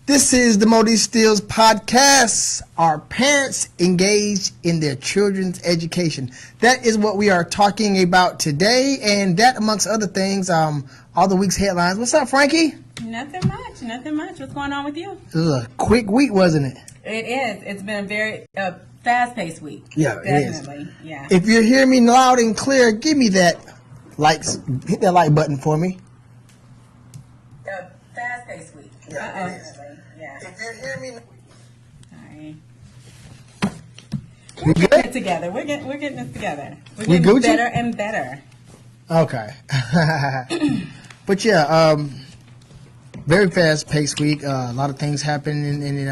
This is the Modish podcast. Are parents engaged in their children's education? That is what we are talking about today, and that amongst other things, all the week's headlines. What's up, Frankie? Nothing much. What's going on with you? It was a quick week, wasn't it? It is. It's been a very fast-paced week. Yeah, definitely. It is. Yeah. If you hear me loud and clear, give me that hit that like button for me. A fast-paced week. Yeah, it is. Yeah. If you hear me, Sorry. We're getting it together. We're getting this together. We're We getting Gucci? better and better. Okay. But yeah, very fast-paced week. A lot of things happening in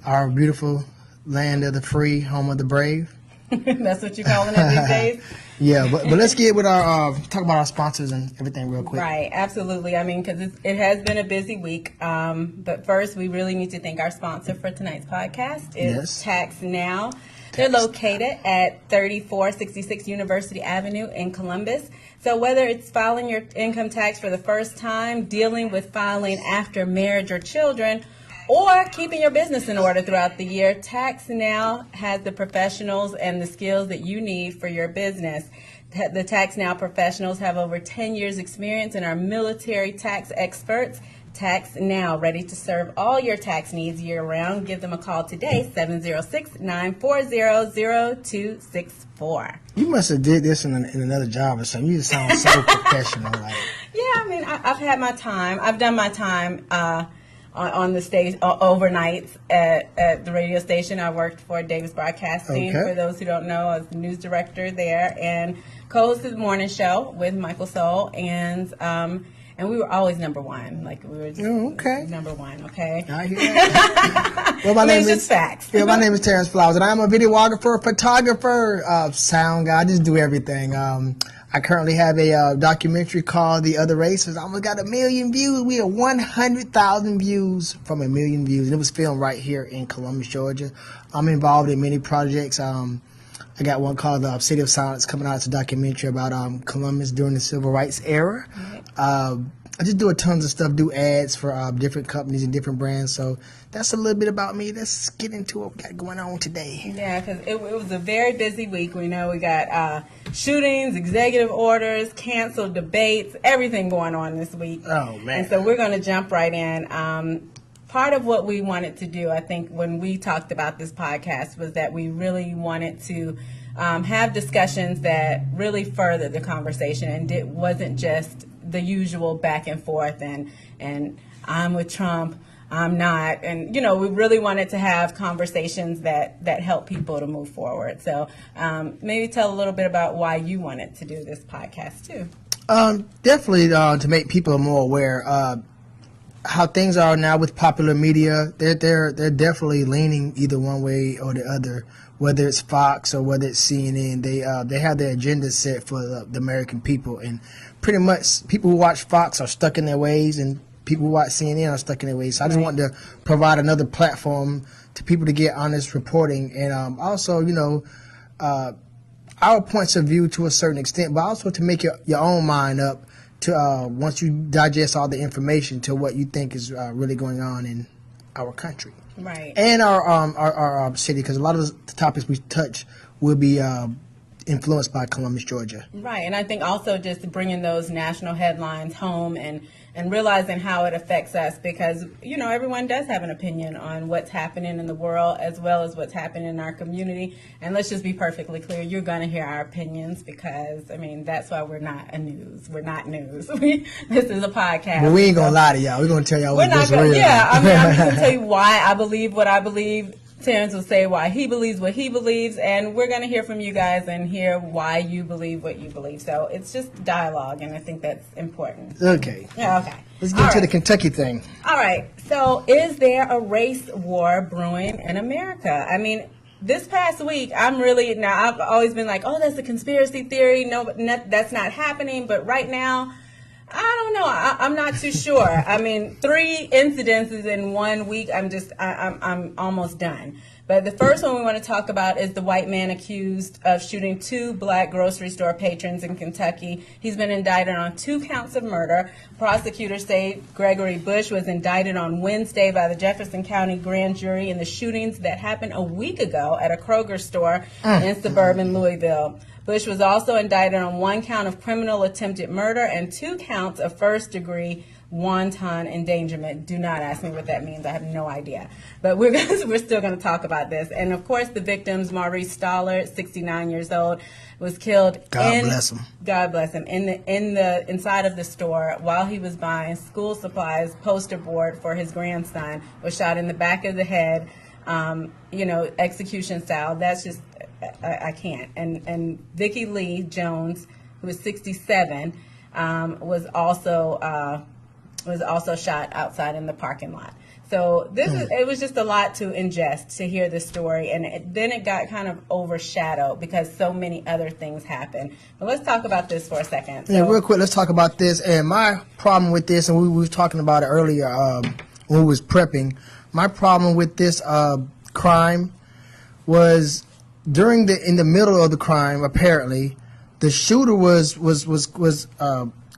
our beautiful land of the free, home of the brave. That's what you're calling it these days? Yeah, but let's get with our talk about our sponsors and everything real quick. Right, absolutely. I mean, because it has been a busy week. But first, we really need to thank our sponsor for tonight's podcast. It's Tax Now. They're located at 3466 University Avenue in Columbus. So whether it's filing your income tax for the first time, dealing with filing after marriage or children, or keeping your business in order throughout the year, Tax Now has the professionals and the skills that you need for your business. The Tax Now professionals have over 10 years experience and are military tax experts. Tax Now, ready to serve all your tax needs year-round. Give them a call today, 706-940-0264. You must have did this in another job or something. You just sound so professional. Like. Yeah, I mean, I've had my time. I've done my time on the stage overnights at the radio station. I worked for Davis Broadcasting. Okay. For those who don't know, I was the news director there and co-hosted the morning show with Michael Soul, and we were always number one. Like we were just number one. Okay. I hear that. Well, my name is facts. Yeah, my name is Terrence Flowers, and I'm a videographer, photographer, sound guy. I just do everything. I currently have a documentary called The Other Races. I almost got 1 million views. We have 100,000 views from 1 million views. And it was filmed right here in Columbus, Georgia. I'm involved in many projects. I got one called the City of Silence coming out. It's a documentary about Columbus during the Civil Rights era. I just do a tons of stuff, do ads for different companies and different brands. So that's a little bit about me. Let's get into what we got going on today. Yeah, because it was a very busy week. We know we got shootings, executive orders, canceled debates, everything going on this week. Oh, man. And so we're going to jump right in. Part of what we wanted to do, I think, when we talked about this podcast was that we really wanted to have discussions that really furthered the conversation, and it wasn't just the usual back and forth and I'm with Trump, I'm not. And, we really wanted to have conversations that help people to move forward. So maybe tell a little bit about why you wanted to do this podcast, too. Definitely to make people more aware how things are now with popular media. They're definitely leaning either one way or the other, whether it's Fox or whether it's CNN. They have their agenda set for the American people, and pretty much people who watch Fox are stuck in their ways, and people who watch CNN are stuck in their ways. So I just wanted to provide another platform to people to get honest reporting, and also, our points of view to a certain extent, but also to make your own mind up to once you digest all the information to what you think is really going on in our country. Right. And our city, because a lot of the topics we touch will be influenced by Columbus, Georgia. Right, and I think also just bringing those national headlines home and realizing how it affects us, because, everyone does have an opinion on what's happening in the world as well as what's happening in our community. And let's just be perfectly clear, you're going to hear our opinions because, that's why we're not a news. We're not news. This is a podcast. But we ain't going to lie to y'all. We're going to tell y'all what's real. Yeah, I'm just going to tell you why I believe what I believe. Terrence will say why he believes what he believes, and we're going to hear from you guys and hear why you believe what you believe. So it's just dialogue, and I think that's important. Okay. Yeah, okay. Let's get to the Kentucky thing. All right. So is there a race war brewing in America? This past week, I've always been like, oh, that's a conspiracy theory. No, that's not happening. But right now, I don't know. I'm not too sure. 3 incidences in 1 week. I'm almost done. But the first one we want to talk about is the white man accused of shooting 2 black grocery store patrons in Kentucky. He's been indicted on 2 counts of murder. Prosecutors say Gregory Bush was indicted on Wednesday by the Jefferson County grand jury in the shootings that happened a week ago at a Kroger store in suburban Louisville. Bush was also indicted on 1 count of criminal attempted murder and 2 counts of first-degree wanton endangerment. Do not ask me what that means. I have no idea. But we're still going to talk about this. And of course, the victims, Maurice Stoller, 69 years old, was killed. God bless him. God bless him. In the inside of the store while he was buying school supplies. Poster board for his grandson was shot in the back of the head. Execution style. That's just I can't. And Vicki Lee Jones, who was 67, was also shot outside in the parking lot. So it was just a lot to ingest to hear this story, and then it got kind of overshadowed because so many other things happened. But let's talk about this for a second. Yeah, real quick, let's talk about this. And my problem with this, and we were talking about it earlier when we was prepping, my problem with this crime was in the middle of the crime, apparently, the shooter was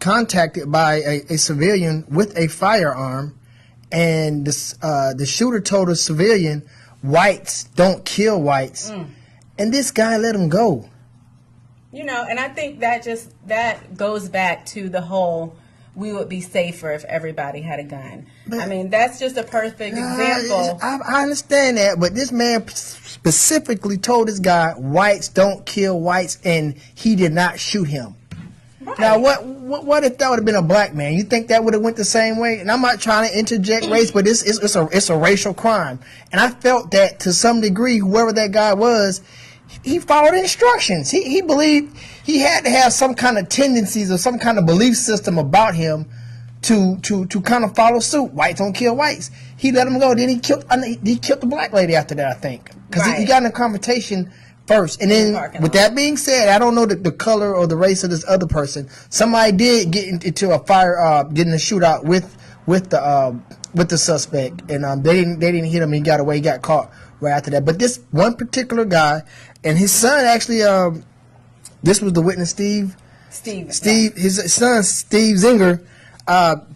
contacted by a civilian with a firearm, and the shooter told a civilian, "Whites don't kill whites," and this guy let him go. And I think that goes back to the whole, we would be safer if everybody had a gun. But, I mean, that's just a perfect example. I understand that, but this man specifically told this guy, "Whites don't kill whites," and he did not shoot him. Right. Now, what if that would have been a black man? You think that would have went the same way? And I'm not trying to interject race, but it's a racial crime. And I felt that to some degree, whoever that guy was, he followed instructions. He believed he had to have some kind of tendencies or some kind of belief system about him to kind of follow suit. Whites don't kill whites. He let him go. Then he killed the black lady after that, I think, because he got in a confrontation first. And then, with that being said, I don't know the color or the race of this other person. Somebody did get into a get in a shootout with the suspect, and they didn't hit him. He got away. He got caught right after that. But this one particular guy and his son actually, this was the witness, Steve, his son Steve Zinger,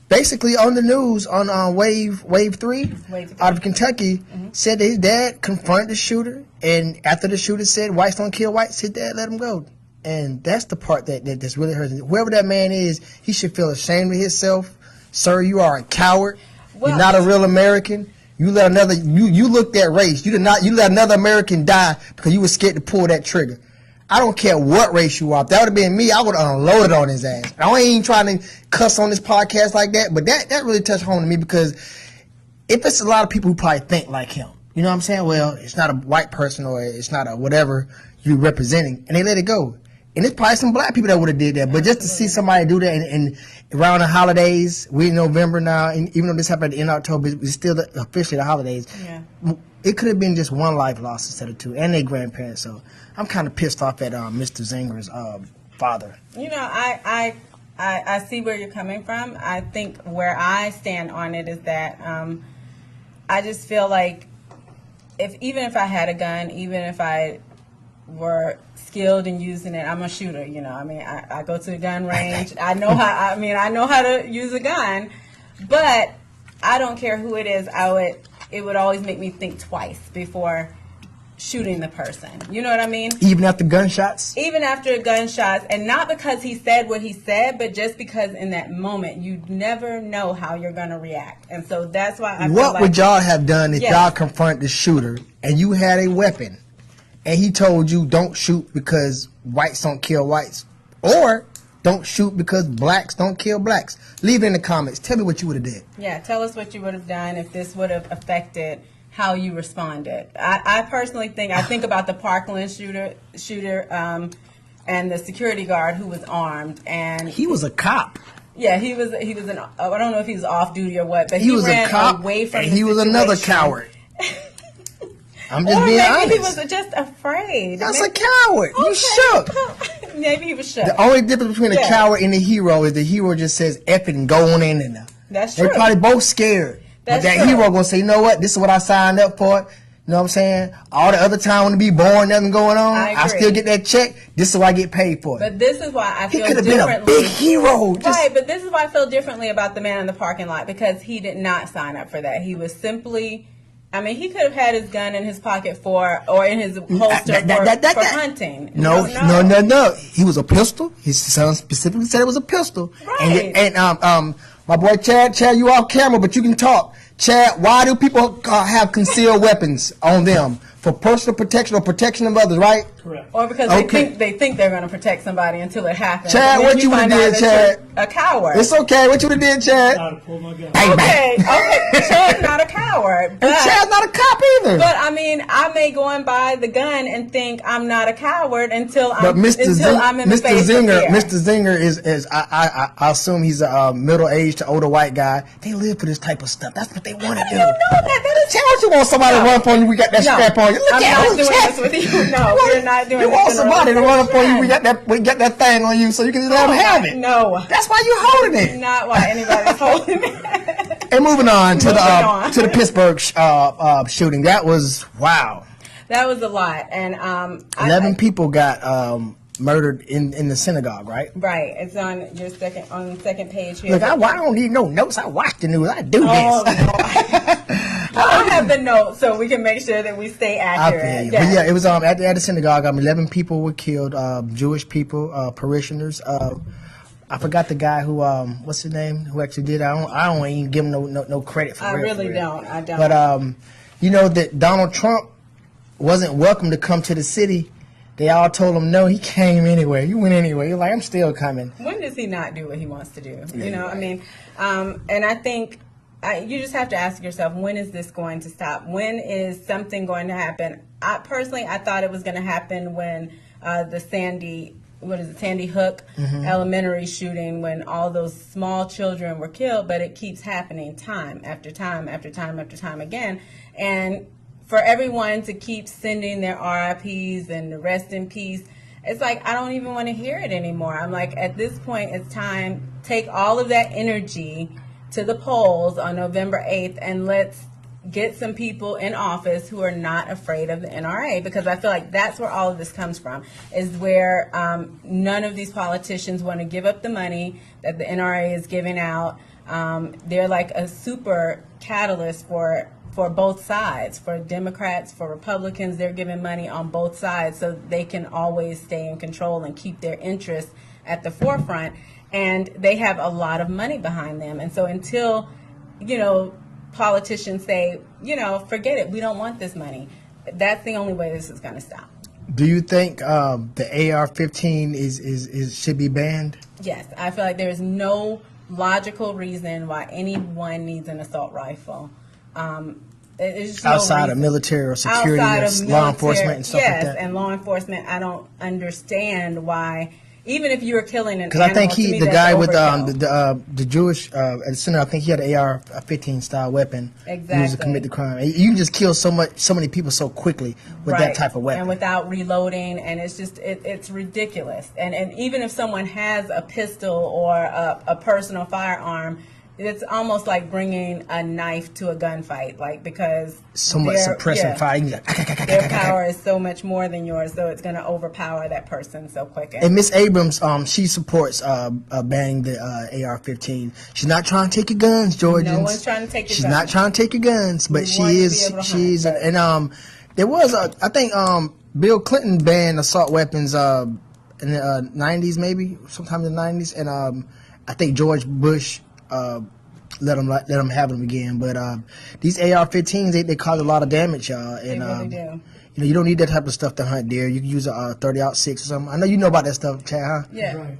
basically on the news on Wave 3 out of Kentucky, said that his dad confronted the shooter, and after the shooter said whites don't kill whites, his dad let him go. And that's the part that's really hurting. Whoever that man is, he should feel ashamed of himself. Sir, you are a coward. You're not a real American. You let another you looked at race. You let another American die because you were scared to pull that trigger. I don't care what race you are. If that would have been me, I would have unloaded on his ass. I ain't even trying to cuss on this podcast like that, but that really touched home to me, because if it's a lot of people who probably think like him, you know what I'm saying? Well, it's not a white person or it's not a whatever you're representing, and they let it go. And there's probably some black people that would have did that, but just to see somebody do that and around the holidays, we're in November now, and even though this happened at the end of October, it's still officially the holidays. Yeah. It could have been just one life lost instead of 2, and their grandparents. So I'm kind of pissed off at Mr. Zinger's father. I see where you're coming from. I think where I stand on it is that I just feel like even if I had a gun, even if I were skilled in using it, I'm a shooter. I go to the gun range. I know how to use a gun, but I don't care who it is. It would always make me think twice before shooting the person. You know what I mean? Even after gunshots? Even after gunshots, and not because he said what he said, but just because in that moment you never know how you're going to react. And so that's why I feel What would y'all have done if y'all confront the shooter and you had a weapon and he told you don't shoot because whites don't kill whites, or don't shoot because blacks don't kill blacks? Leave it in the comments. Tell me what you would have did. Yeah, tell us what you would have done if this would have affected how you responded. I personally think about the Parkland shooter, and the security guard who was armed, and he was a cop. Yeah, he was I don't know if he was off duty or what, but he was ran a cop away from and the he was situation. Another coward. I'm just or being maybe honest. he was just afraid. That's a coward. You shook. Maybe he was shook. The only difference between a coward and a hero is the hero just says F it and go on in there. That's true. They're probably both scared. But that hero gonna say, you know what? This is what I signed up for. You know what I'm saying? All the other time when it be boring, nothing going on, I still get that check. This is why I get paid for it. But this is why I feel differently. He could have been a big hero. Right, but this is why I feel differently about the man in the parking lot, because he did not sign up for that. He was simply, I mean, he could have had his gun in his pocket or in his holster for hunting. No. He was a pistol. His son specifically said it was a pistol. Right. And my boy Chad, you off camera, but you can talk. Chad, why do people have concealed weapons on them? For personal protection or protection of others, right? Correct. Or because they think they're going to protect somebody until it happens. Chad, what you would have did, Chad? A coward. It's okay. What you would have did, Chad? I'd have pulled my gun. Okay. Chad's not a coward. And Chad's not a cop either. But I mean, I may go and buy the gun and think I'm not a coward until I'm in the face of fear. Mr. Zinger is I assume he's a middle-aged to older white guy. They live for this type of stuff. That's what they want to do. You know that is. Chad, what you want somebody to run for you? We got that strap on you. Look I'm at not doing this with you. No, we're not doing this. You want somebody to run for you? We got that thing on you, so you can just let them have it. No, that's why you holding it. Not why anybody's holding it. And moving on to the Pittsburgh shooting. That was wow. That was a lot, and 11 people got murdered in the synagogue, right? Right. It's on your second page here. Look, I don't need no notes. I watch the news. I do this. I have the notes so we can make sure that we stay accurate. But yeah, it was at the synagogue. 11 people were killed. Jewish people, parishioners. I forgot the guy who what's his name? Who actually did it. I don't even give him no credit for it. I really don't. I don't. But you know that Donald Trump wasn't welcome to come to the city. They all told him no. He came anyway. He went anyway. He's like, I'm still coming. When does he not do what he wants to do? Yeah, you know, I mean, and I think you just have to ask yourself, when is this going to stop? When is something going to happen? I thought it was going to happen when the Sandy Hook elementary shooting, when all those small children were killed, but it keeps happening time after time after time after time again. And for everyone to keep sending their RIPs and rest in peace, it's like, I don't even want to hear it anymore. I'm like, at this point, it's time, take all of that energy to the polls on November 8th, and let's get some people in office who are not afraid of the NRA, because I feel like that's where all of this comes from, is where none of these politicians want to give up the money that the NRA is giving out. They're like a super catalyst for both sides, for Democrats, for Republicans. They're giving money on both sides so they can always stay in control and keep their interests at the forefront. And they have a lot of money behind them. And so until, politicians say, forget it, we don't want this money, that's the only way this is going to stop. Do you think the AR-15 is should be banned? Yes, I feel like there is no logical reason why anyone needs an assault rifle. Outside of military or security, law enforcement and stuff like that. Yes, and law enforcement, I don't understand why. Even if you were killing an animal, because I think the guy with the Jewish at the center, I think he had an AR-15 style weapon. Exactly. Used to commit the crime. You can just kill so many people so quickly with that type of weapon, and without reloading, and it's just it's ridiculous. And even if someone has a pistol or a personal firearm, it's almost like bringing a knife to a gunfight, because so much suppressing fire. Their power is so much more than yours, so it's going to overpower that person so quick. And Miss Abrams, she supports banning the AR-15. She's not trying to take your guns, Georgians. No one's trying to take your guns. She's not trying to take your guns, but she's there was I think Bill Clinton banned assault weapons in the 90s, maybe sometime in the 90s, and I think George Bush let them have them again. But these AR-15s, they cause a lot of damage, y'all. And, they really do. You don't need that type of stuff to hunt deer. You can use a 30-06 or something. I know you know about that stuff, Chad, huh? Yeah. Right.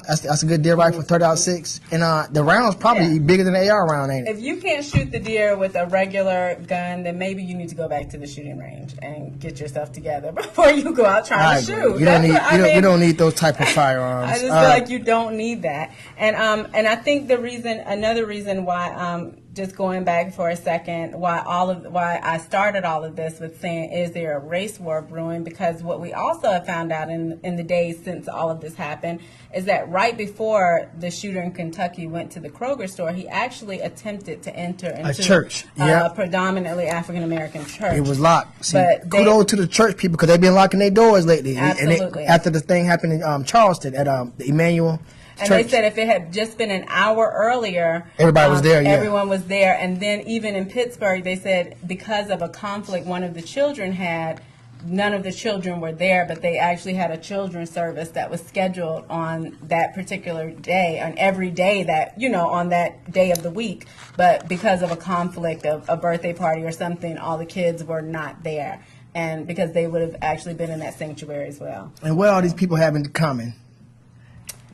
That's a good deer rifle, 30-06. And the round's probably bigger than the AR round, ain't it? If you can't shoot the deer with a regular gun, then maybe you need to go back to the shooting range and get yourself together before you go out trying to shoot. You don't need those type of firearms. I just feel like you don't need that. And I think another reason why just going back for a second, why I started all of this with saying, is there a race war brewing? Because what we also have found out in the days since all of this happened is that right before the shooter in Kentucky went to the Kroger store, he actually attempted to enter into a church, a predominantly African American church. It was locked. See, but kudos to the church people because they've been locking their doors lately. Absolutely. And after the thing happened in Charleston at the Emmanuel. And Church. they said if it had just been an hour earlier, everybody was there. Yeah. Everyone was there. And then even in Pittsburgh, they said because of a conflict one of the children had, none of the children were there, but they actually had a children's service that was scheduled on that particular day, on every day that, on that day of the week. But because of a conflict of a birthday party or something, all the kids were not there. And because they would have actually been in that sanctuary as well. And what all these people have in common?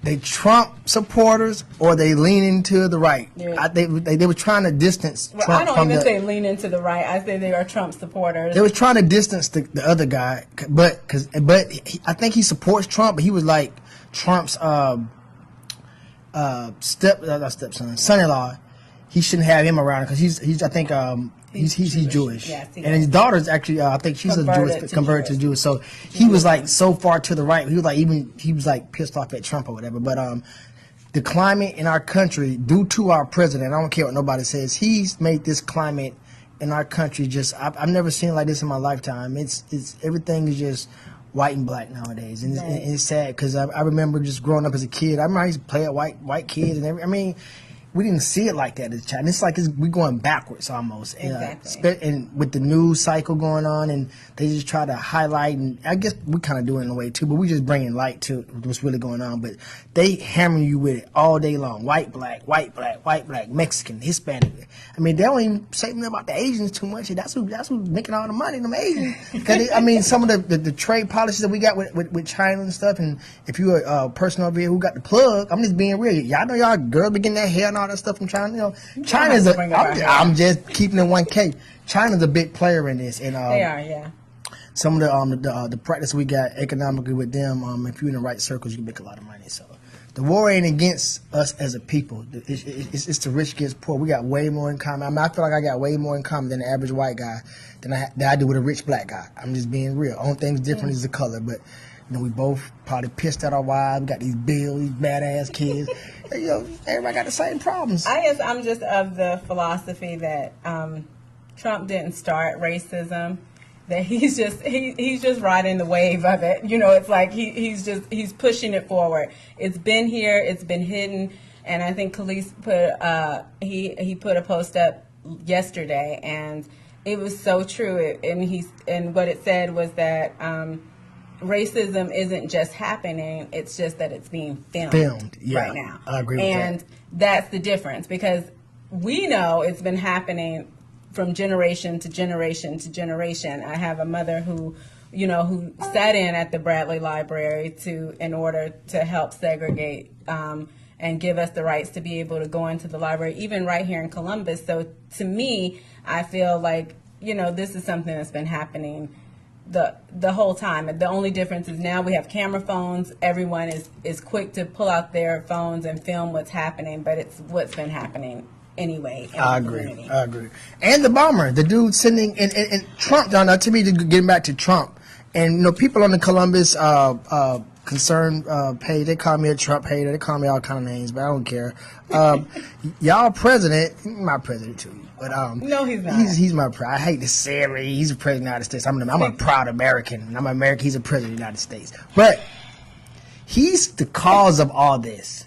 They Trump supporters, or they lean into the right. Yeah. They were trying to distance Trump I don't from even say lean into the right. I say they are Trump supporters. They were trying to distance the other guy, but I think he supports Trump. But he was like Trump's stepson, son-in-law. He shouldn't have him around because he's Jewish. Yes, and his daughter's actually I think she's converted to Jewish. So he was like so far to the right. He was like pissed off at Trump or whatever. But the climate in our country, due to our president, I don't care what nobody says, he's made this climate in our country just I've never seen it like this in my lifetime. It's everything is just white and black nowadays, and it's sad because I remember just growing up as a kid. I remember I used to play at white kids and everything. We didn't see it like that as a child. It's like we're going backwards almost. Exactly. And with the news cycle going on, and they just try to highlight, and I guess we kind of do it in a way too, but we just bringing light to what's really going on. But they hammer you with it all day long. White, black, Mexican, Hispanic. I mean, they don't even say anything about the Asians too much. That's who's making all the money, them Asians. Some of the trade policies that we got with China and stuff, and if you're a person over here who got the plug, I'm just being real. Y'all know y'all girls be getting that hair and all that stuff from China. China's I'm just keeping it 1K. China's a big player in this, and they are, yeah. Some of the practice we got economically with them, if you're in the right circles, you can make a lot of money. So the war ain't against us as a people. It's the rich against poor. We got way more in common. I feel like I got way more in common than the average white guy than I do with a rich black guy. I'm just being real. Only thing's different is the color, but. We both probably pissed at our wives. We got these bills, these badass kids. Everybody got the same problems. I guess I'm just of the philosophy that Trump didn't start racism. That he's just riding the wave of it. It's like he's pushing it forward. It's been here. It's been hidden. And I think Khalees put he put a post up yesterday, and it was so true. And what it said was that. Racism isn't just happening, it's just that it's being filmed right now. I agree with that. And that's the difference, because we know it's been happening from generation to generation to generation. I have a mother who sat in at the Bradley Library in order to help segregate and give us the rights to be able to go into the library, even right here in Columbus. So to me, I feel like, this is something that's been happening the whole time. The only difference is now we have camera phones. Everyone is quick to pull out their phones and film what's happening, but it's what's been happening anyway. I agree. And the bomber, the dude sending and Trump, to me, getting back to Trump, and people on the Columbus concern page, they call me a Trump hater. They call me all kind of names, but I don't care. Y'all president, my president too. But no, he's not. He's my I hate to say it. He's a president of the United States. I'm a proud American. And I'm American. He's a president of the United States. But he's the cause of all this,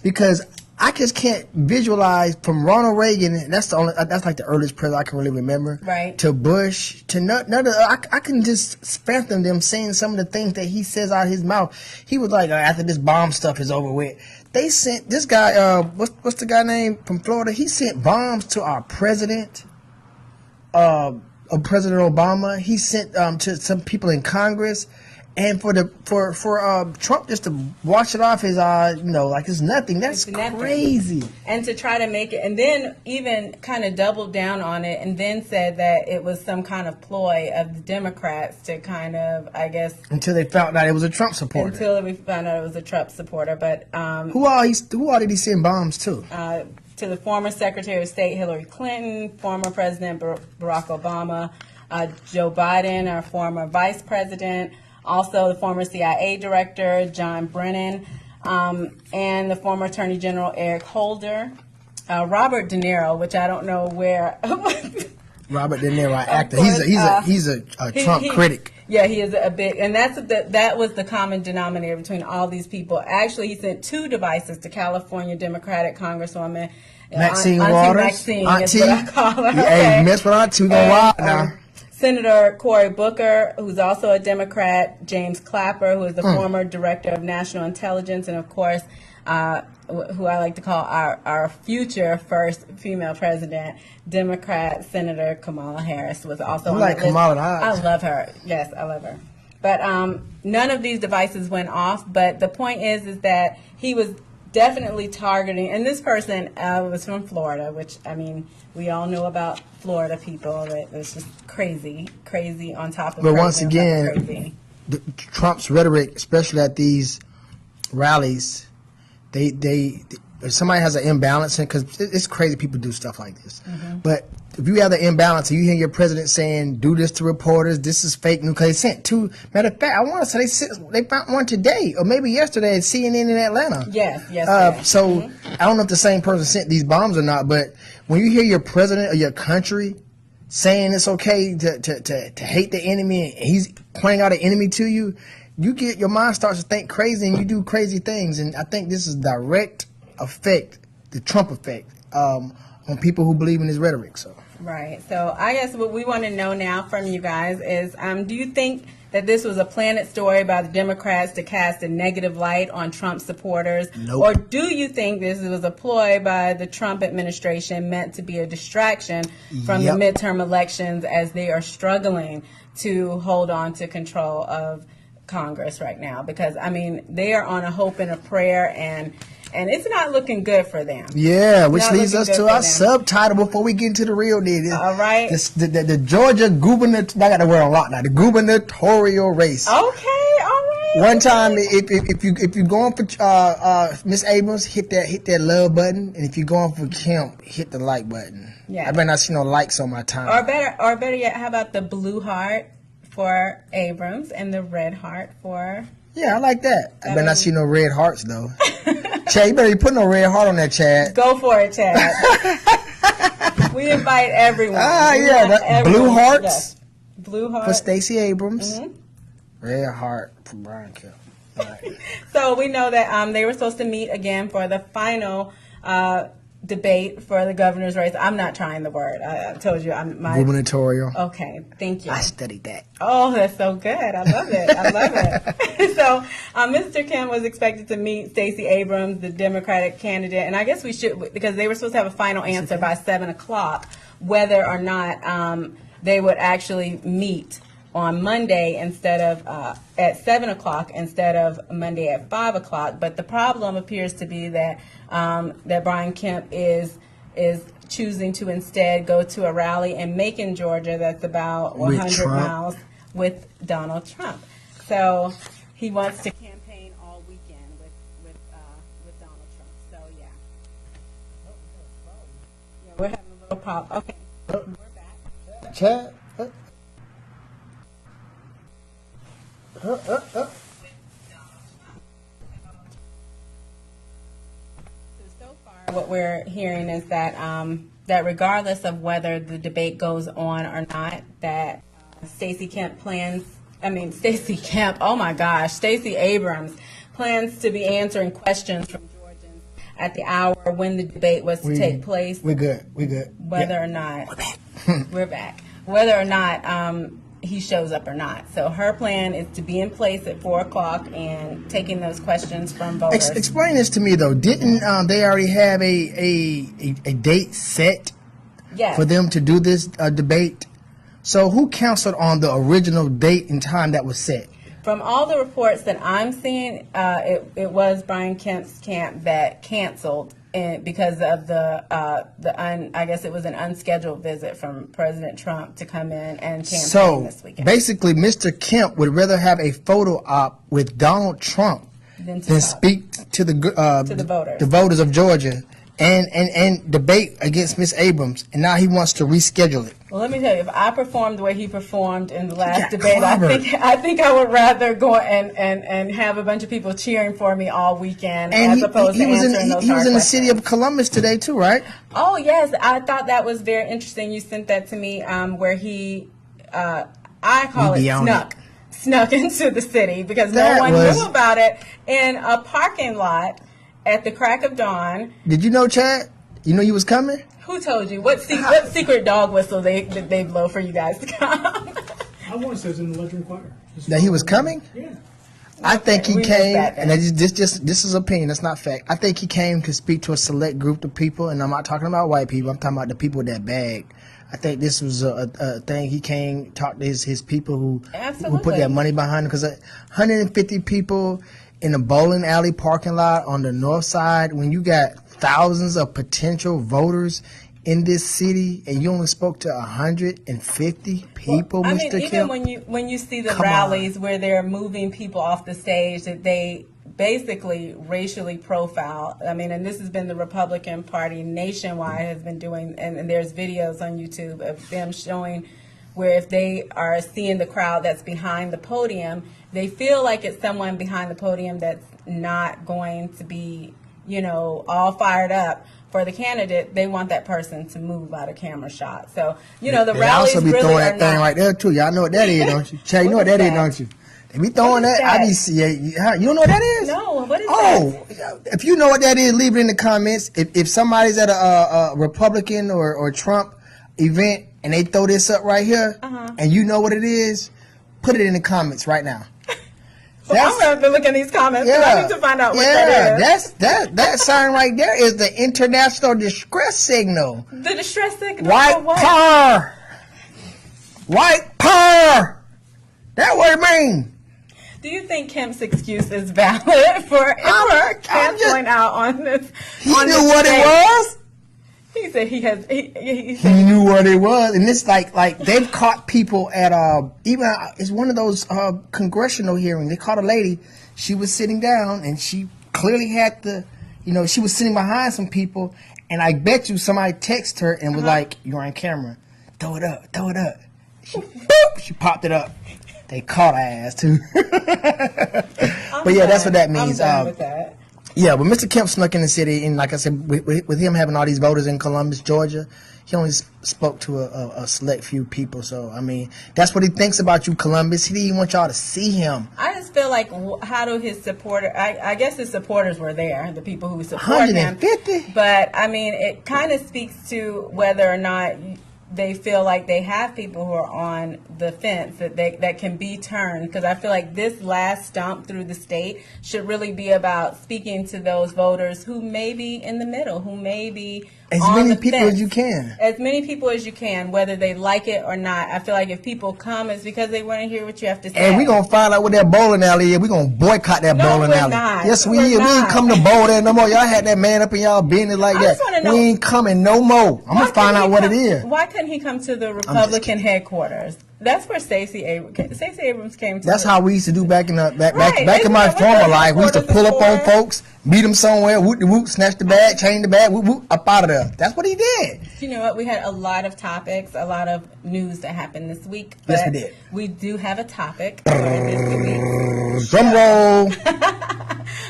because I just can't visualize from Ronald Reagan. That's like the earliest president I can really remember. Right. To Bush, to none of. I can just fathom them saying some of the things that he says out of his mouth. He was like, after this bomb stuff is over with. They sent this guy, what's the guy name from Florida? He sent bombs to our president, President Obama. He sent to some people in Congress, and for Trump just to wash it off his like it's nothing. That's crazy. And to try to make it, and then even kind of doubled down on it, and then said that it was some kind of ploy of the Democrats to kind of, I guess, until they found out it was a Trump supporter. Until we found out it was a Trump supporter, but who all did he send bombs to? to the former Secretary of State Hillary Clinton, former President Barack Obama, Joe Biden, our former Vice President, also the former CIA Director John Brennan, and the former Attorney General Eric Holder, Robert De Niro, which I don't know where. Robert De Niro, actor. He's a Trump critic. Yeah, he is a big, and that was the common denominator between all these people. Actually, he sent 2 devices to California Democratic Congresswoman Maxine Waters. Maxine is what I call her. Hey, you mess with Auntie, we gonna ride now. Senator Cory Booker, who's also a Democrat, James Clapper, who is the former Director of National Intelligence, and of course, who I like to call our future first female president, Democrat Senator Kamala Harris, was also on like the list. Kamala. I love her. Yes, I love her. But none of these devices went off. But the point is that he was definitely targeting, and this person was from Florida, which, I mean, we all know about Florida people. It's just crazy on top of. But once again, Trump's rhetoric, especially at these rallies, if somebody has an imbalance, because it's crazy people do stuff like this. Mm-hmm. But if you have the imbalance and you hear your president saying, do this to reporters, this is fake news, because they sent 2, matter of fact, I want to say they found one today, or maybe yesterday at CNN in Atlanta. Yes. So I don't know if the same person sent these bombs or not, but when you hear your president of your country saying it's okay to hate the enemy, and he's pointing out an enemy to you, your mind starts to think crazy and you do crazy things. And I think this is direct effect, the Trump effect, on people who believe in his rhetoric. So. Right. So I guess what we want to know now from you guys is, do you think that this was a planted story by the Democrats to cast a negative light on Trump supporters? Nope. Or do you think this was a ploy by the Trump administration meant to be a distraction from the midterm elections as they are struggling to hold on to control of Congress right now? Because, I mean, they are on a hope and a prayer, and it's not looking good for them. Yeah, which leads us to our subtitle before we get into the real deal. All right. The Georgia I got the word on lock now. The gubernatorial race. Okay, all right. One time, if you're going for Miss Abrams, hit that love button, and if you're going for Kemp, hit the like button. Yeah. I better not see no likes on my time. Or better yet, how about the blue heart for Abrams and the red heart for? Yeah, I like that. I better not see no red hearts though. Chad, you better put no red heart on that, Chad. Go for it, Chad. We invite everyone. Blue hearts. Yes. Blue heart for Stacey Abrams. Mm-hmm. Red heart for Brian Kemp. All right. So we know that they were supposed to meet again for the final debate for the governor's race. I'm not trying the word. I told you gubernatorial. Okay, thank you. I studied that. Oh, that's so good. I love it. So Mr. Kemp was expected to meet Stacey Abrams, the Democratic candidate, and I guess we should, because they were supposed to have a final answer by 7 o'clock, whether or not they would actually meet on Monday instead of at 7 o'clock instead of Monday at 5 o'clock. But the problem appears to be that that Brian Kemp is choosing to instead go to a rally in Macon, Georgia, that's about 100 miles with Donald Trump. So he wants to campaign all weekend with Donald Trump. So yeah, we're having a little pop. Okay, we're back. Chad. So far, what we're hearing is that that regardless of whether the debate goes on or not, that Stacey Abrams plans to be answering questions from Georgians at the hour when the debate was to take place. We're good. Whether or not we're back. Whether or not he shows up or not. So her plan is to be in place at 4 o'clock and taking those questions from voters. Explain this to me though. Didn't they already have a date set for them to do this debate? So who canceled on the original date and time that was set? From all the reports that I'm seeing, it was Brian Kemp's camp that canceled because of I guess it was an unscheduled visit from President Trump to come in and campaign this weekend. So basically, Mr. Kemp would rather have a photo op with Donald Trump than speak to the voters of Georgia and debate against Miss Abrams, and now he wants to reschedule it. Well, let me tell you, if I performed the way he performed in the last debate, I think I would rather go and have a bunch of people cheering for me all weekend as opposed to answering those hard questions. He was in the city of Columbus today too, right? Oh yes, I thought that was very interesting. You sent that to me, where he, I call it snuck into the city because no one knew about it in a parking lot at the crack of dawn. Did you know, Chad? You know you was coming? Who told you? What secret dog whistle they blow for you guys to come? I want to say it was in the Luxury Choir. That he was coming? Yeah. I think he came, and this is opinion, that's not fact. I think he came to speak to a select group of people, and I'm not talking about white people, I'm talking about the people that bag. I think this was a thing. He came, talked to his people who put their money behind him, because 150 people in a bowling alley parking lot on the north side, when you got thousands of potential voters in this city, and you only spoke to 150 people, well, Mr. Even Kemp? when you see the rallies where they're moving people off the stage, that they basically racially profile. I mean, and this has been the Republican Party nationwide has been doing, and there's videos on YouTube of them showing where if they are seeing the crowd that's behind the podium, they feel like it's someone behind the podium that's not going to be, all fired up for the candidate. They want that person to move out of camera shot. So, the rallies also be really throwing are that thing right there too. Y'all know what that is, don't you? Chad, you know what that is, don't you? They be throwing that. You don't know what that is? No, what is that? If you know what that is, leave it in the comments. If somebody's at a Republican or Trump event and they throw this up right here, and you know what it is, put it in the comments right now. I'm going to have to look in these comments. I need to find out what that is. That sign right there is the international distress signal. The distress signal. White power. White power. That's what it means. Do you think Kemp's excuse is valid for canceling out on this? He knew what it was. He said he knew what it was, and it's like they've caught people at even it's one of those congressional hearings. They caught a lady. She was sitting down, and she clearly had she was sitting behind some people, and I bet you somebody texted her and was like, "You're on camera. Throw it up. Throw it up." She popped it up. They caught her ass too. But yeah, that's what that means. I'm done with that. Yeah, but Mr. Kemp snuck in the city, and like I said, with him having all these voters in Columbus, Georgia, he only spoke to a select few people. So, I mean, that's what he thinks about you, Columbus. He didn't even want y'all to see him. I just feel like, how do his supporters, I guess his supporters were there, the people who support him. 150? But, I mean, it kind of speaks to whether or not they feel like they have people who are on the fence that can be turned, because I feel like this last stomp through the state should really be about speaking to those voters who may be in the middle, who may be as on many the people fence. as you can. As many people as you can, whether they like it or not. I feel like if people come, it's because they want to hear what you have to say. And we're going to find out what that bowling alley is. We're going to boycott that bowling alley. Not. Yes, we is. We ain't come to bowl there no more. Y'all had that man up in y'all business like that. We ain't coming no more. I'm going to find out what it is. Why couldn't he come to the Republican headquarters? That's where Stacey Abrams came to. That's how we used to do back in back in my former life. We used to pull up on folks, meet them somewhere, whoop de whoop, snatch the bag, change the bag, whoop whoop, up out of there. That's what he did. You know what? We had a lot of topics, a lot of news that happened this week. Yes, we did. We do have a topic for this week. Drum roll.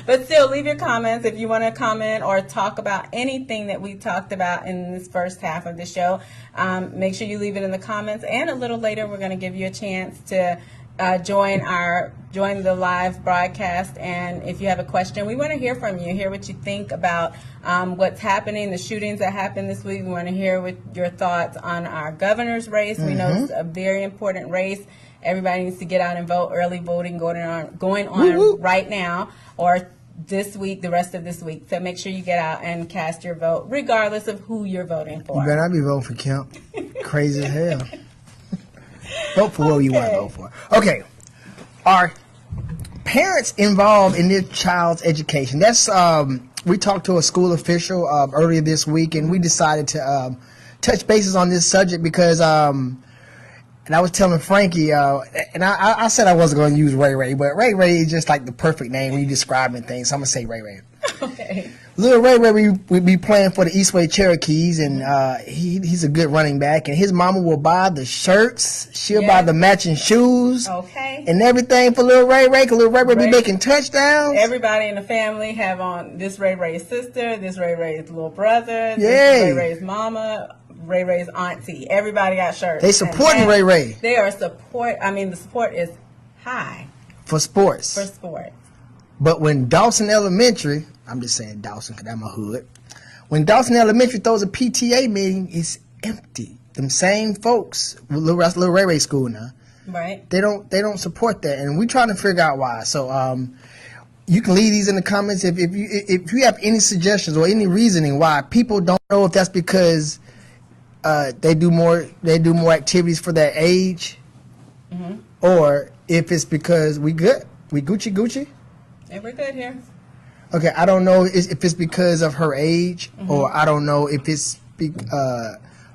But still, leave your comments if you want to comment or talk about anything that we talked about in this first half of the show. Make sure you leave it in the comments, and a little later we're going to give you a chance to join the live broadcast. And if you have a question, we want to hear from you, hear what you think about what's happening, the shootings that happened this week. We want to hear your thoughts on our governor's race. We know it's a very important race. Everybody needs to get out and vote. Early voting going on right now, or this week, the rest of this week. So make sure you get out and cast your vote, regardless of who you're voting for. You better not be voting for Kemp. Crazy as hell. Vote for what you want to vote for. Okay. Are parents involved in their child's education? That's we talked to a school official earlier this week, and we decided to touch bases on this subject because and I was telling Frankie, and I said I wasn't going to use Ray Ray, but Ray Ray is just like the perfect name when you describe things. So I'm going to say Ray Ray. Okay. Lil Ray Ray, we be playing for the Eastway Cherokees, and he's a good running back. And his mama will buy the shirts. She'll buy the matching shoes. Okay. And everything for Lil Ray Ray. Cause Lil Ray Ray be making touchdowns. Everybody in the family have on this Ray Ray's sister, this Ray Ray's little brother, this Ray Ray's mama, Ray Ray's auntie. Everybody got shirts. They supporting Ray Ray. They are support. I mean, the support is high for sports. For sports. But when Dawson Elementary, I'm just saying Dawson because that's my hood. When Dawson Elementary throws a PTA meeting, it's empty. Them same folks, Lil Ray Ray school now. Right. They don't support that, and we trying to figure out why. So you can leave these in the comments if you have any suggestions or any reasoning why people don't know if that's because they do more activities for their age, or if it's because we Gucci. Yeah, we're good here. Okay, I don't know if it's because of her age, or I don't know if it's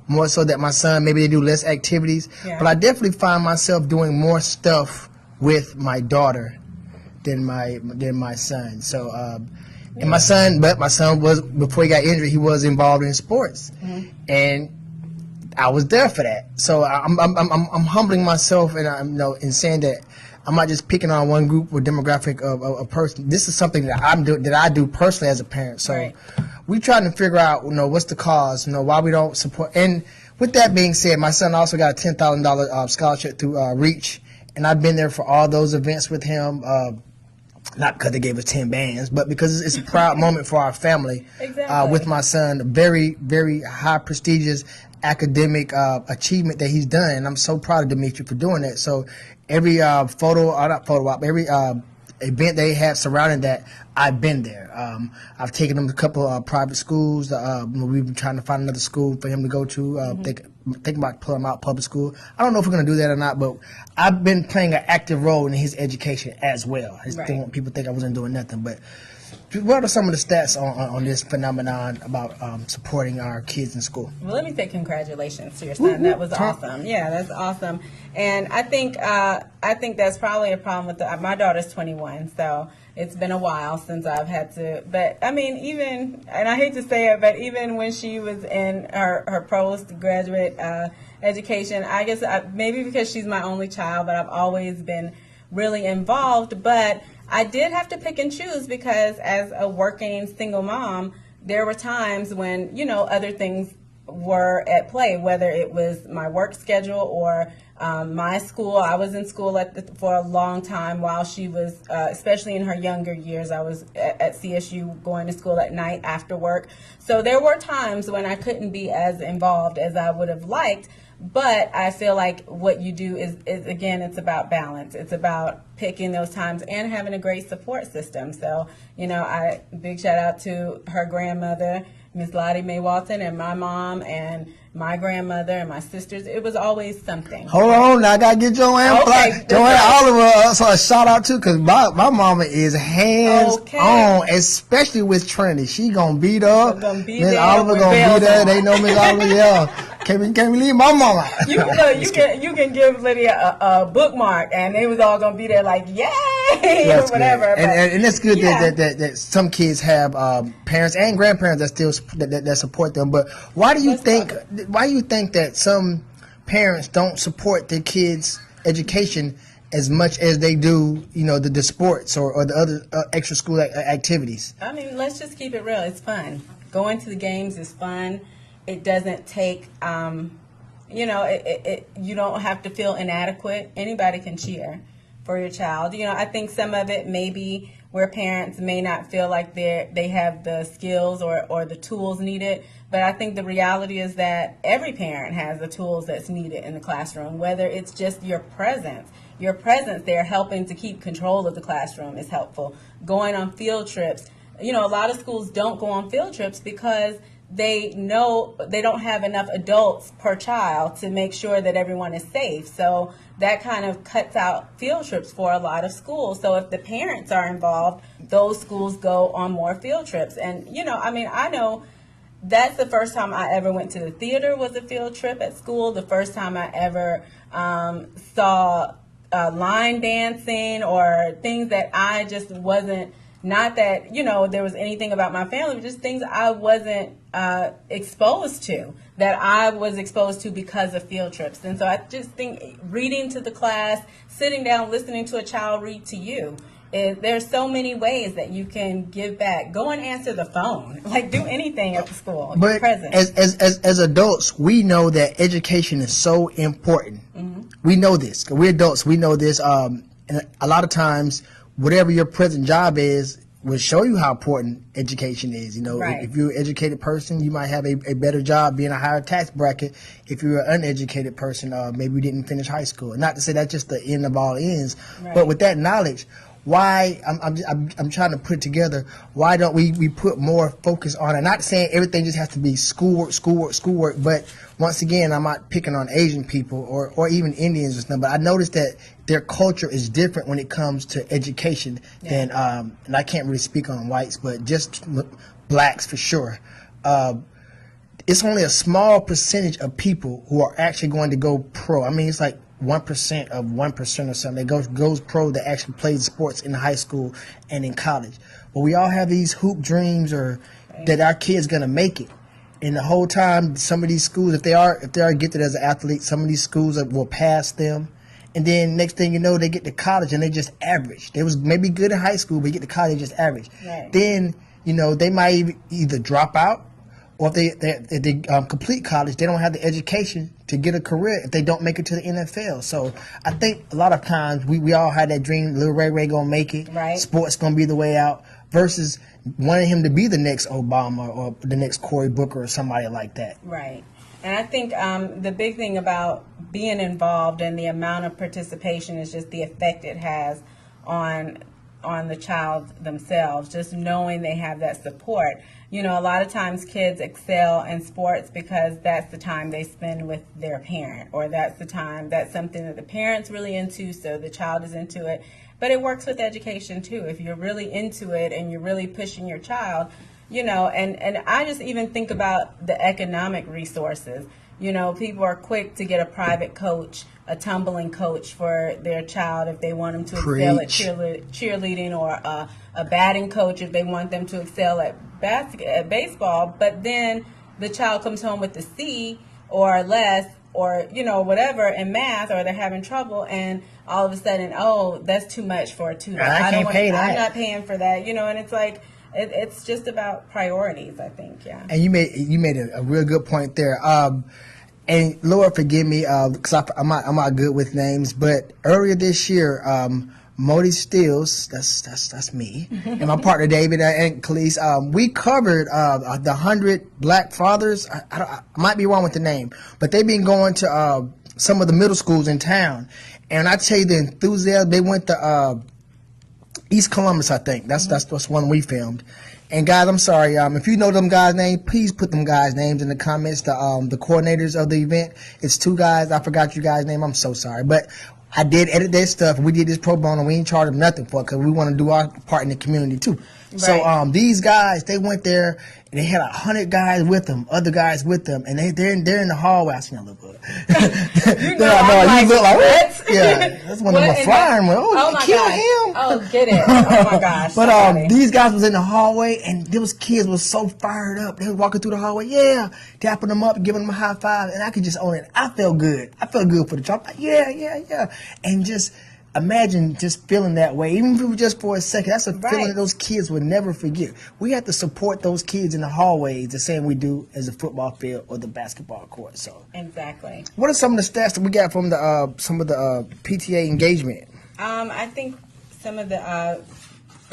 more so that my son, maybe they do less activities. Yeah. But I definitely find myself doing more stuff with my daughter than my son. So, and my son was, before he got injured, he was involved in sports, and I was there for that. So I'm humbling myself, and I'm in saying that I'm not just picking on one group or demographic of a person. This is something that I do personally as a parent. So we trying to figure out, what's the cause, why we don't support. And with that being said, my son also got a $10,000 scholarship through Reach, and I've been there for all those events with him. Not because they gave us 10 bands, but because it's a proud moment for our family. Exactly. With my son, very, very high prestigious academic achievement that he's done, and I'm so proud of Dimitri for doing that. So every every event they have surrounding that, I've been there. I've taken him to a couple of private schools. We've been trying to find another school for him to go to. Thinking about pulling him out public school. I don't know if we're going to do that or not, but I've been playing an active role in his education as well. People think I wasn't doing nothing, but what are some of the stats on this phenomenon about supporting our kids in school? Well, let me say congratulations to your son. That was awesome. Yeah, that's awesome. And I think that's probably a problem with my daughter's 21, so it's been a while since I've had to. But I mean, even, and I hate to say it, but even when she was in her postgraduate education, I guess maybe because she's my only child, but I've always been really involved. But I did have to pick and choose because as a working single mom, there were times when, other things were at play, whether it was my work schedule or my school. I was in school for a long time while she was, especially in her younger years, I was at CSU going to school at night after work. So there were times when I couldn't be as involved as I would have liked. But I feel like what you do is again, it's about balance. It's about picking those times and having a great support system. So, big shout out to her grandmother, Miss Lottie Mae Walton, and my mom and my grandmother and my sisters. It was always something. Hold on, I gotta get Joanne. Okay, Joanne Oliver, so a shout out to, because my mama is hands on, especially with Trinity. She gonna beat up. Miss Oliver gonna be there. They know Miss Oliver. Yeah. Can't leave my mama. You can give Lydia a bookmark, and they was all gonna be there like yay or whatever. And it's good that some kids have parents and grandparents that still that support them. But why do you think that some parents don't support their kids' education as much as they do, the sports or the other extra school activities? I mean, let's just keep it real. It's fun. Going to the games is fun. It doesn't take, you don't have to feel inadequate. Anybody can cheer for your child. I think some of it may be where parents may not feel like they have the skills or the tools needed. But I think the reality is that every parent has the tools that's needed in the classroom, whether it's just your presence. Your presence there helping to keep control of the classroom is helpful. Going on field trips. A lot of schools don't go on field trips because they know they don't have enough adults per child to make sure that everyone is safe. So that kind of cuts out field trips for a lot of schools. So if the parents are involved, those schools go on more field trips. And, I know that's the first time I ever went to the theater was a field trip at school. The first time I ever saw line dancing or things that I just wasn't Not that, there was anything about my family, but just things I wasn't exposed to, that I was exposed to because of field trips. And so I just think reading to the class, sitting down, listening to a child read to you, there's so many ways that you can give back. Go and answer the phone. Like, do anything at the school. But present. as adults, we know that education is so important. Mm-hmm. We know this. 'Cause we're adults. We know this. And a lot of times, whatever your present job is will show you how important education is. Right. If you're an educated person, you might have a better job, being a higher tax bracket. If you're an uneducated person, maybe you didn't finish high school. Not to say that's just the end of all ends, right. But with that knowledge, why I'm trying to put together, why don't we put more focus on it? Not saying everything just has to be schoolwork, but once again, I'm not picking on Asian people or even Indians or something, but I noticed that their culture is different when it comes to education than, and I can't really speak on whites, but just blacks for sure. It's only a small percentage of people who are actually going to go pro. I mean, it's like 1% of 1% or something that goes pro, that actually plays sports in high school and in college. But we all have these hoop dreams that our kid's gonna make it. And the whole time, some of these schools, if they are gifted as an athlete, some of these schools will pass them. And then next thing you know, they get to college and they just average. They was maybe good in high school, but you get to college, just average. Right. Then they might either drop out, or if they complete college, they don't have the education to get a career if they don't make it to the NFL. So I think a lot of times we all had that dream, little Ray gonna make it, right. Sports gonna be the way out, versus wanting him to be the next Obama or the next Cory Booker or somebody like that. Right. And I think the big thing about being involved and the amount of participation is just the effect it has on the child themselves, just knowing they have that support. A lot of times kids excel in sports because that's the time they spend with their parent, or that's something that the parent's really into, so the child is into it. But it works with education too. If you're really into it and you're really pushing your child, and I just even think about the economic resources. People are quick to get a private coach, a tumbling coach for their child if they want them to excel at cheerleading, or a batting coach if they want them to excel at baseball. But then the child comes home with a C or less, or whatever in math, or they're having trouble, and all of a sudden, that's too much for a tutor. I can't pay that. I'm not paying for that. And it's like, it's just about priorities, I think. Yeah. And you made a real good point there. And Lord forgive me, because I'm not good with names. But earlier this year, Modish Stills, that's me, and my partner David and Khalees, we covered the 100 Black fathers. I might be wrong with the name, but they've been going to some of the middle schools in town, and I tell you the enthusiasm. They went to East Columbus, I think. That's one we filmed. And guys, I'm sorry. If you know them guys' names, please put them guys' names in the comments. The coordinators of the event. It's 2 guys. I forgot your guys' name. I'm so sorry, but I did edit their stuff. We did this pro bono. We ain't charged them nothing for it because we want to do our part in the community too. Right. So these guys, they went there and they had 100 guys with them, other guys with them, and they're in the hallway. I seen a little good. You look like what? Yeah, that's one of them flying one. Oh my kill gosh. him. Oh, get it. Oh my gosh. But these guys was in the hallway, and those kids was so fired up. They was walking through the hallway, tapping them up, giving them a high five, and I could just own it. I felt good. I felt good for the job. Like, yeah. And just imagine just feeling that way, even if it was just for a second. That's a feeling that those kids would never forget. We have to support those kids in the hallways the same we do as the football field or the basketball court. So exactly. What are some of the stats that we got from some of the PTA engagement? I think some of the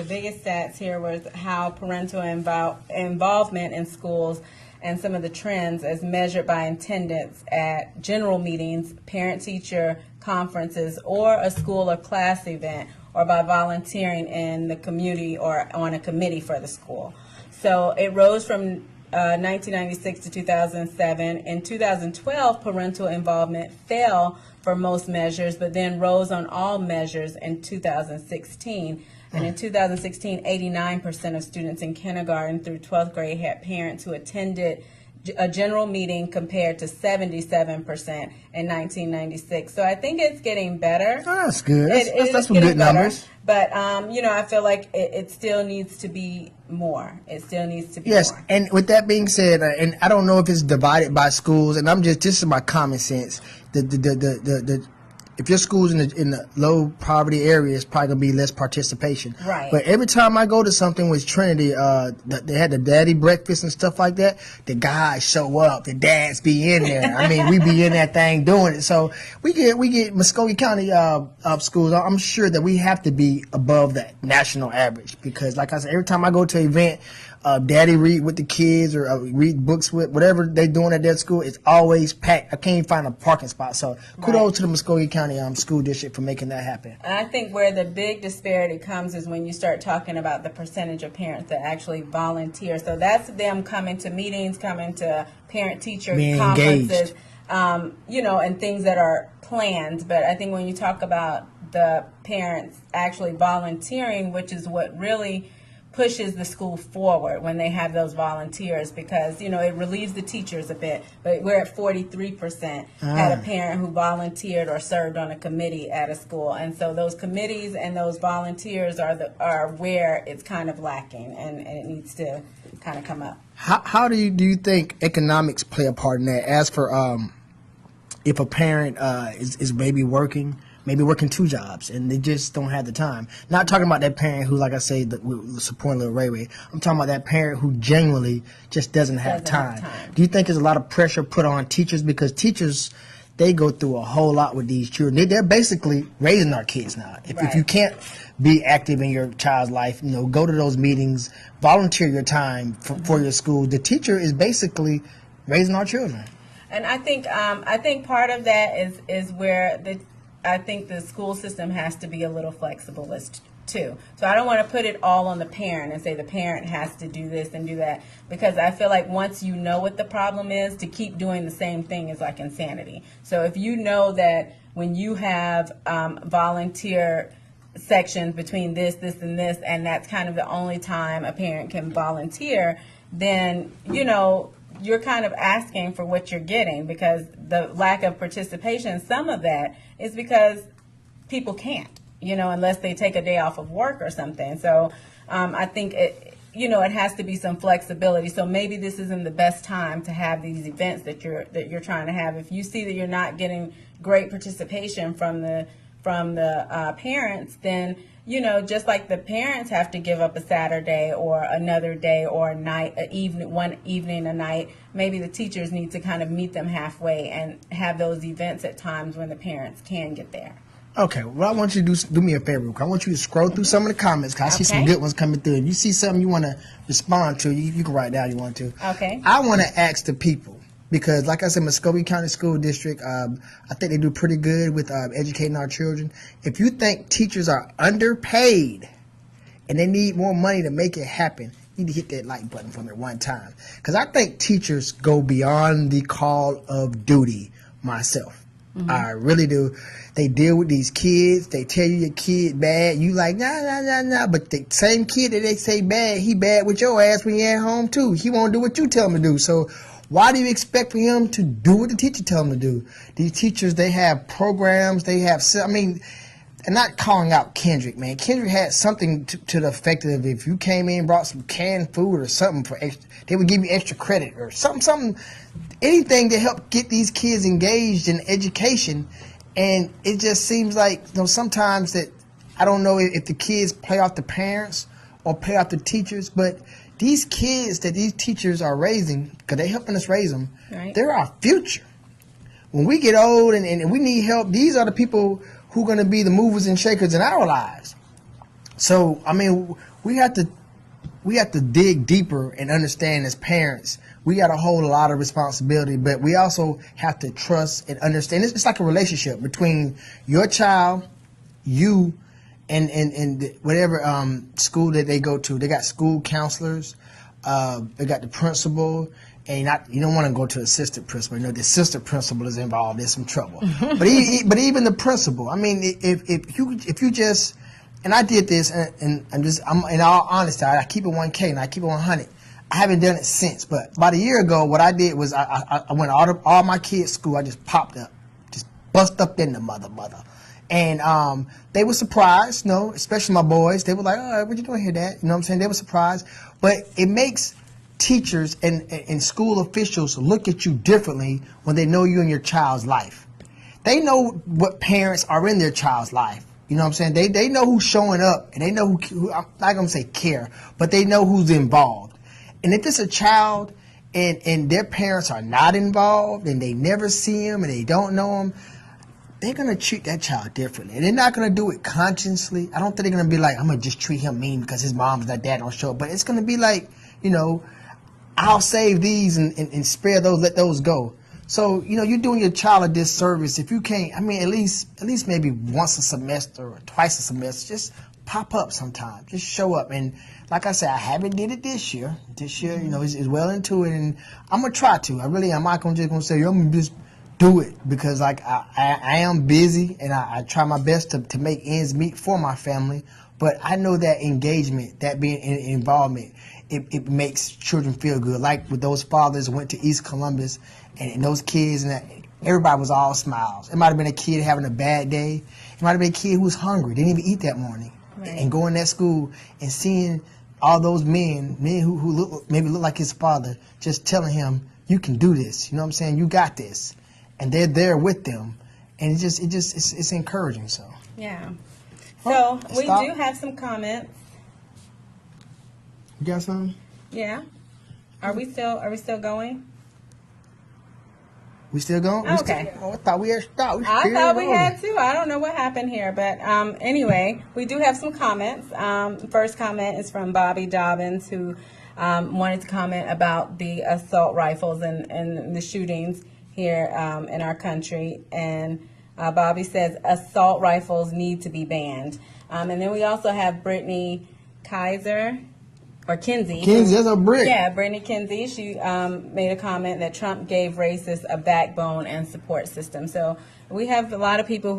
biggest stats here was how parental involvement in schools and some of the trends as measured by attendance at general meetings, parent-teacher conferences, or a school or class event, or by volunteering in the community or on a committee for the school. So it rose from 1996 to 2007. In 2012, parental involvement fell for most measures, but then rose on all measures in 2016. And in 2016, 89% of students in kindergarten through 12th grade had parents who attended a general meeting compared to 77% in 1996. So I think it's getting better. Oh, that's good. That's some getting good better. numbers. But, I feel like it still needs to be more. It still needs to be yes, more. And with that being said, and I don't know if it's divided by schools, and this is my common sense. If your school's in the low poverty area, it's probably gonna be less participation. Right. But every time I go to something with Trinity, they had the daddy breakfast and stuff like that. The guys show up, the dads be in there. I mean, we be in that thing doing it. So we get Muskogee County schools. I'm sure that we have to be above that national average because, like I said, every time I go to an event, daddy read with the kids or read books with whatever they're doing at their school, it's always packed. I can't even find a parking spot. So kudos to the Muskogee County school district for making that happen. And I think where the big disparity comes is when you start talking about the percentage of parents that actually volunteer. So that's them coming to meetings, coming to parent-teacher conferences, and things that are planned. But I think when you talk about the parents actually volunteering, which is what really pushes the school forward when they have those volunteers because, it relieves the teachers a bit. But we're at 43% had a parent who volunteered or served on a committee at a school. And so those committees and those volunteers are where it's kind of lacking and it needs to kind of come up. How do you think economics play a part in that? As for if a parent is maybe working 2 jobs and they just don't have the time. Not talking about that parent who, like I say, supporting Little Ray Ray. I'm talking about that parent who genuinely just doesn't have time. Do you think there's a lot of pressure put on teachers? Because teachers, they go through a whole lot with these children. They're basically raising our kids now. If you can't be active in your child's life, go to those meetings, volunteer your time for your school. The teacher is basically raising our children. And I think part of that is where I think the school system has to be a little flexible too. So I don't want to put it all on the parent and say the parent has to do this and do that because I feel like once you know what the problem is, to keep doing the same thing is like insanity. So if you know that when you have volunteer sections between this, and this, and that's kind of the only time a parent can volunteer, then, you're kind of asking for what you're getting because the lack of participation, some of that is because people can't, unless they take a day off of work or something. So I think it has to be some flexibility. So maybe this isn't the best time to have these events that you're trying to have. If you see that you're not getting great participation from the parents, then just like the parents have to give up a Saturday or another day or a night, one evening, a night, maybe the teachers need to kind of meet them halfway and have those events at times when the parents can get there. Okay, well, I want you to do me a favor. I want you to scroll through some of the comments because I see some good ones coming through. If you see something you want to respond to, you can write down you want to. Okay. I want to ask the people. Because, like I said, Muskogee County School District, I think they do pretty good with educating our children. If you think teachers are underpaid and they need more money to make it happen, you need to hit that like button for me one time. Because I think teachers go beyond the call of duty myself. Mm-hmm. I really do. They deal with these kids. They tell you your kid bad. You like, nah. But the same kid that they say bad, he bad with your ass when you're at home, too. He won't do what you tell him to do. So why do you expect for him to do what the teacher tell him to do? These teachers, they have programs. They have, and not calling out Kendrick, man. Kendrick had something to the effect of if you came in and brought some canned food or something for extra, they would give you extra credit or something, anything to help get these kids engaged in education. And it just seems like, sometimes that, I don't know if the kids play off the parents or play off the teachers, but these kids that these teachers are raising, because they're helping us raise them, they're our future. When we get old and we need help, these are the people who are going to be the movers and shakers in our lives. So, we have to dig deeper and understand as parents, we got a whole lot of responsibility, but we also have to trust and understand. It's like a relationship between your child, you, and whatever school that they go to. They got school counselors, they got the principal, and you don't want to go to assistant principal. The assistant principal is involved. There's some trouble. but even the principal. If you just, and I did this, and I'm in all honesty, I keep it 1K and I keep it 100. I haven't done it since, but about a year ago, what I did was I went to all my kids' school. I just popped up, just bust up in the mother. And they were surprised, especially my boys. They were like, "Oh, what you doing here, Dad?" You know what I'm saying? They were surprised. But it makes teachers and school officials look at you differently when they know you in your child's life. They know what parents are in their child's life. You know what I'm saying? They know who's showing up, and they know who I'm not going to say care, but they know who's involved. And if it's a child and their parents are not involved and they never see them and they don't know them, they're going to treat that child differently. And they're not going to do it consciously. I don't think they're going to be like, I'm going to just treat him mean because his mom and dad don't show up. But it's going to be like, I'll save these and spare those, let those go. So, you're doing your child a disservice if you can't, at least maybe once a semester or twice a semester, just pop up sometime. Just show up. And like I said, I haven't did it this year. This year, is well into it. And I'm going to try to. I really am. I'm not just going to say, I'm going to just do it because I am busy and I try my best to make ends meet for my family. But I know that engagement, that being involvement, it makes children feel good. Like with those fathers who went to East Columbus and those kids, and everybody was all smiles. It might have been a kid having a bad day. It might have been a kid who was hungry, didn't even eat that morning. Right. And going to that school and seeing all those men who maybe look like his father, just telling him, you can do this. You know what I'm saying? You got this. And they're there with them. And it's encouraging. So. Yeah. So we do have some comments. You got something? Yeah. Are we still going? We still going? Okay. I thought we had stopped. I thought we had to. I don't know what happened here, but anyway, we do have some comments. First comment is from Bobby Dobbins, who wanted to comment about the assault rifles and the shootings here in our country. And Bobby says assault rifles need to be banned. And then we also have Brittany Kaiser. Or Kinsey. Kinsey, that's a brick. Yeah, Brittany Kinsey. She made a comment that Trump gave racists a backbone and support system. So we have a lot of people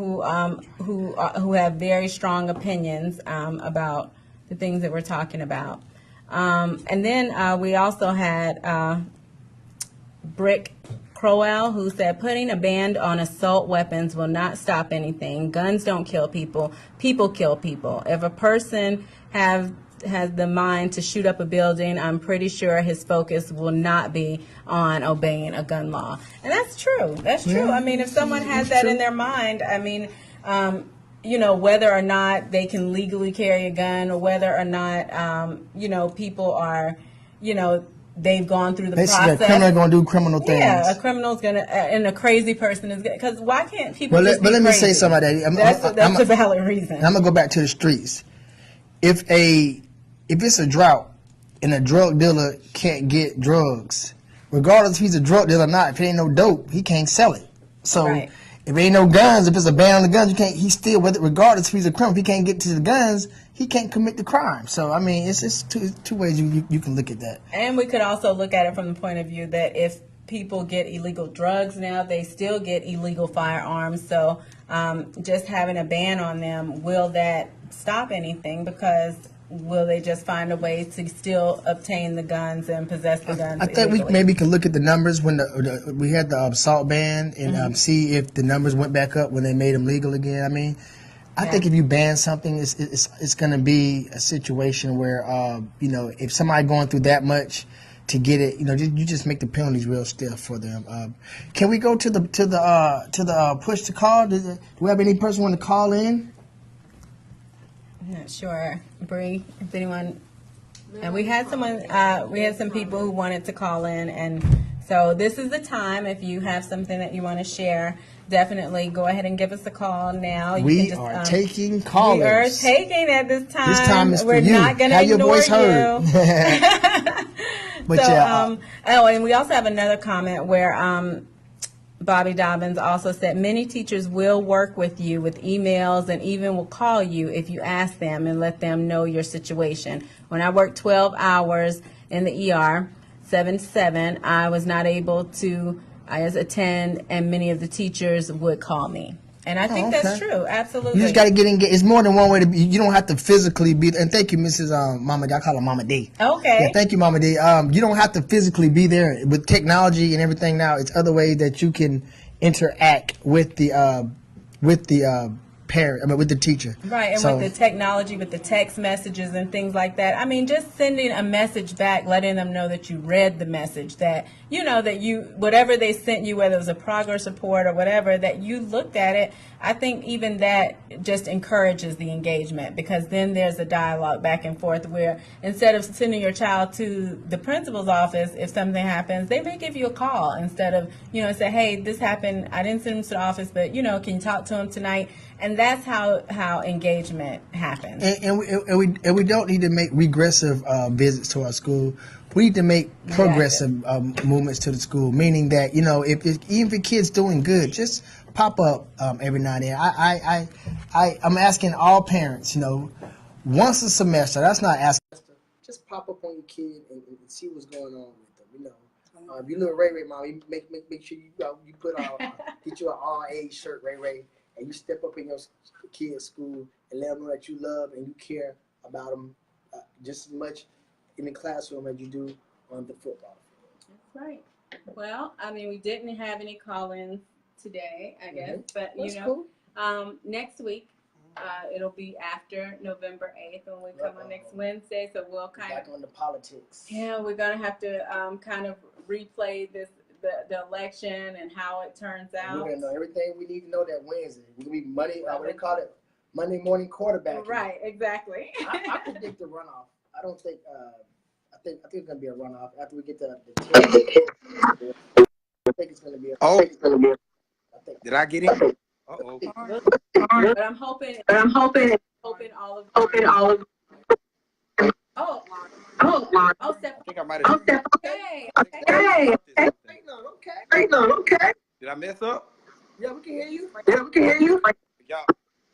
who have very strong opinions about the things that we're talking about. And then we also had Brick Crowell, who said, putting a ban on assault weapons will not stop anything. Guns don't kill people. People kill people. If a person has the mind to shoot up a building, I'm pretty sure his focus will not be on obeying a gun law. And that's true. That's true. Yeah, I mean, if someone has that in their mind, whether or not they can legally carry a gun or whether or not, people are, they've gone through the process. A criminal going to do criminal things. Yeah, a criminal's going to, and a crazy person is going to, because why can't people let me say something about that. That's a valid reason. I'm going to go back to the streets. If it's a drought and a drug dealer can't get drugs, regardless if he's a drug dealer or not, if it ain't no dope, he can't sell it. So right. If ain't no guns, if it's a ban on the guns, he's still with it. Regardless if he's a criminal, if he can't get to the guns, he can't commit the crime. So I mean, it's two ways you can look at that. And we could also look at it from the point of view that if people get illegal drugs now, they still get illegal firearms. So just having a ban on them, will that stop anything? Because will they just find a way to still obtain the guns and possess the guns? I think we maybe can look at the numbers when we had the assault ban and see if the numbers went back up when they made them legal again. I mean, I think if you ban something, it's going to be a situation where if somebody going through that much to get it, you just make the penalties real stiff for them. Can we go to the push to call? Do we have any person want to call in? I'm not sure, Bree, if anyone. And we had some people who wanted to call in, and so this is the time. If you have something that you want to share, definitely go ahead and give us a call now. We are taking callers. We are taking at this time. This time is for you. We're not going to ignore your voice heard. you. But and we also have another comment where Bobby Dobbins also said, many teachers will work with you with emails and even will call you if you ask them and let them know your situation. When I worked 12 hours in the ER, 7 to 7, I was not able to attend, and many of the teachers would call me. And I think that's true. Absolutely. You just got to get engaged. It's more than one way to be. You don't have to physically be. And thank you, Mrs. Mama D. I call her Mama D. Okay. Yeah, thank you, Mama D. You don't have to physically be there. With technology and everything now, it's other ways that you can interact with the parent. I mean, with the teacher. Right, and with the technology, with the text messages and things like that. I mean, just sending a message back, letting them know that you read the message, that that you, whatever they sent you, whether it was a progress report or whatever, that you looked at it. I think even that just encourages the engagement, because then there's a dialogue back and forth where instead of sending your child to the principal's office, if something happens, they may give you a call instead of, say, hey, this happened. I didn't send him to the office, but, can you talk to him tonight? And that's how engagement happens. And we don't need to make regressive visits to our school. We need to make progressive movements to the school, meaning that, even if your kid's doing good, just pop up every now and then. I'm asking all parents, once a semester. That's not asking. Just pop up on your kid and see what's going on with them. If you little Ray Ray mom, you make sure you put get you an all age shirt, Ray Ray, and you step up in your kid's school and let them know that you love and you care about them just as much in the classroom as you do on the football field. That's right. Well, I mean, we didn't have any call-ins today, I guess, but That's cool. Next week it'll be after November 8th when we come on next Wednesday, so we'll kind of back on the politics. Yeah, we're gonna have to kind of replay the election and how it turns out. We're gonna know everything we need to know that Wednesday. We're gonna be Monday. What they call it, Monday morning quarterback. Right, exactly. I predict the runoff. I don't think. I think it's gonna be a runoff after we get the 10. I think it's gonna be. Did I get it? Uh-oh. But I'm hoping all of. Oh, Steph. I think I might have. Hey. Okay. Did I mess up? Yeah, we can hear you. Y'all,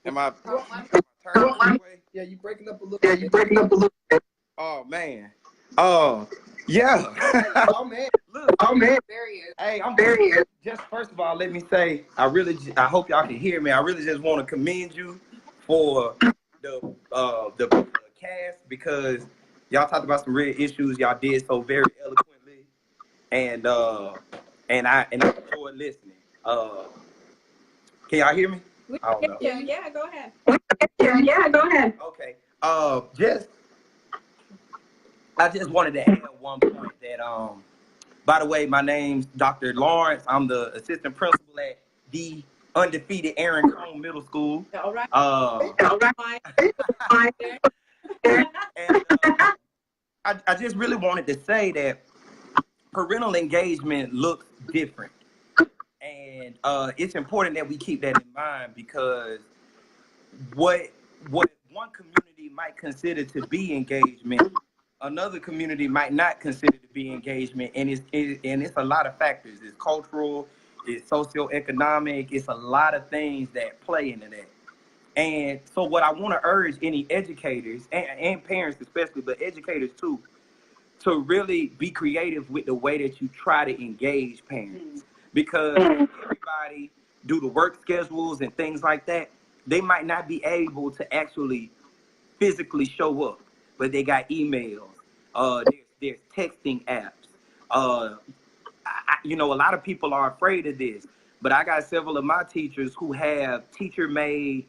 am I turning this way? Yeah, you breaking up a little. Oh man. Oh yeah. Oh man. Look. There he is. Hey, I'm very. Just first of all, let me say, I hope y'all can hear me. I really just want to commend you for the cast, because y'all talked about some real issues. Y'all did so very eloquently, and I enjoyed listening. Can y'all hear me? I don't know. Yeah, go ahead. Okay. I just wanted to add one point that by the way, my name's Dr. Lawrence. I'm the assistant principal at the undefeated Aaron Cone Middle School. All right. And I just really wanted to say that parental engagement looks different. And it's important that we keep that in mind, because what one community might consider to be engagement, another community might not consider to be engagement, and it's a lot of factors. It's cultural, it's socioeconomic, it's a lot of things that play into that. And so what I want to urge any educators and parents especially, but educators too, to really be creative with the way that you try to engage parents, because everybody do the work schedules and things like that. They might not be able to actually physically show up, but they got emails. There's texting apps. A lot of people are afraid of this, but I got several of my teachers who have teacher-made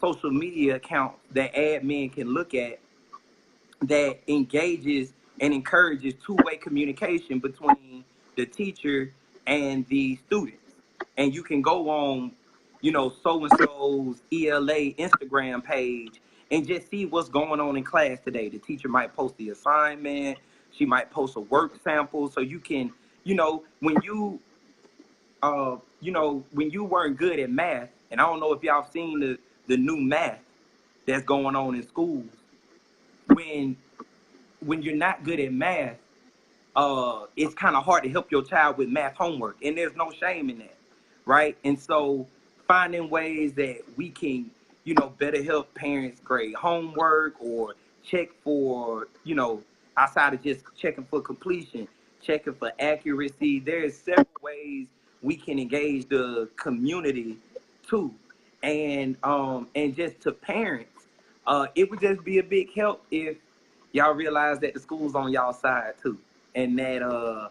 social media accounts that admin can look at, that engages and encourages two-way communication between the teacher and the students. And you can go on, so-and-so's ELA Instagram page and just see what's going on in class today. The teacher might post the assignment. She might post a work sample. So you can, when you weren't good at math, and I don't know if y'all seen the new math that's going on in schools. When you're not good at math, it's kind of hard to help your child with math homework, and there's no shame in that, right? And so finding ways that we can, better help parents grade homework or check for, outside of just checking for completion, checking for accuracy. There's several ways we can engage the community too. And just to parents, it would just be a big help if y'all realize that the school's on y'all side too, and that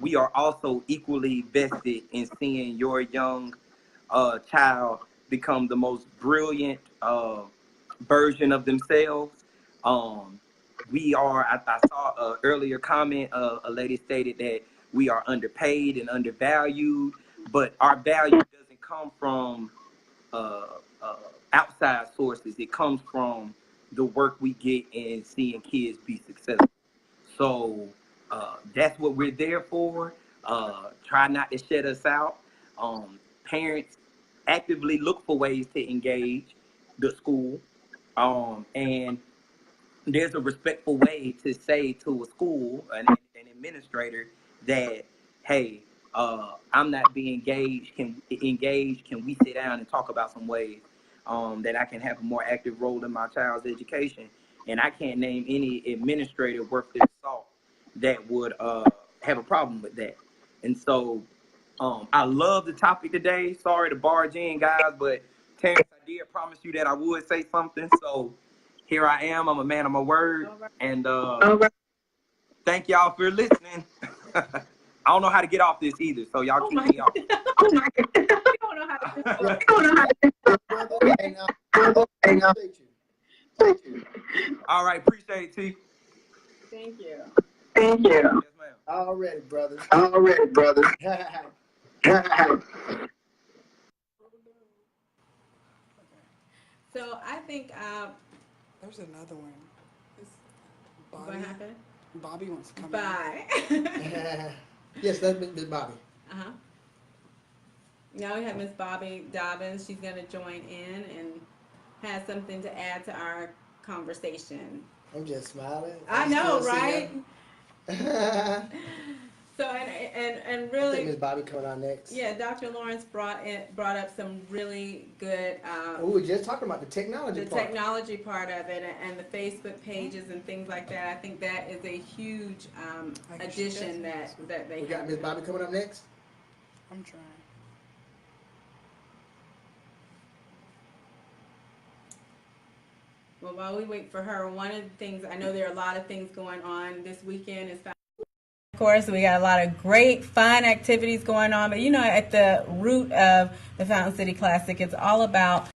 we are also equally vested in seeing your young child become the most brilliant version of themselves. Um, we are. I saw an earlier comment. A lady stated that we are underpaid and undervalued, but our value doesn't come from uh, uh, outside sources. It comes from the work we get in seeing kids be successful. So that's what we're there for. Try not to shut us out. Parents actively look for ways to engage the school. And there's a respectful way to say to a school, an administrator, that, hey, I'm not being engaged. Can we sit down and talk about some ways that I can have a more active role in my child's education? And I can't name any administrator worth their salt that would have a problem with that. And so I love the topic today. Sorry to barge in, guys, but Terrence, I did promise you that I would say something. So here I am. I'm a man of my word. And thank y'all for listening. I don't know how to get off this either, so y'all keep me off. Oh my God. We don't know how to do it. All right, appreciate it, T. Thank you. Yes, ma'am. Already, brother. So I think There's another one. It's what Bobby. happened? Bobby wants to come Bye. Yes, that's Miss Bobby. Uh-huh. Now we have Miss Bobby Dobbins. She's going to join in and has something to add to our conversation. I'm just smiling. I know, right? I So and think really, Miss Bobby coming on next. yeah, Dr. Lawrence brought up some really good We were just talking about the technology part. technology part of it and the Facebook pages and things like that. I think that is a huge addition that they We got have. Miss Bobby coming up next. I'm trying. Well, while we wait for her, one of the things, I know there are a lot of things going on this weekend. Of course, we got a lot of great, fun activities going on. But, at the root of the Fountain City Classic, it's all about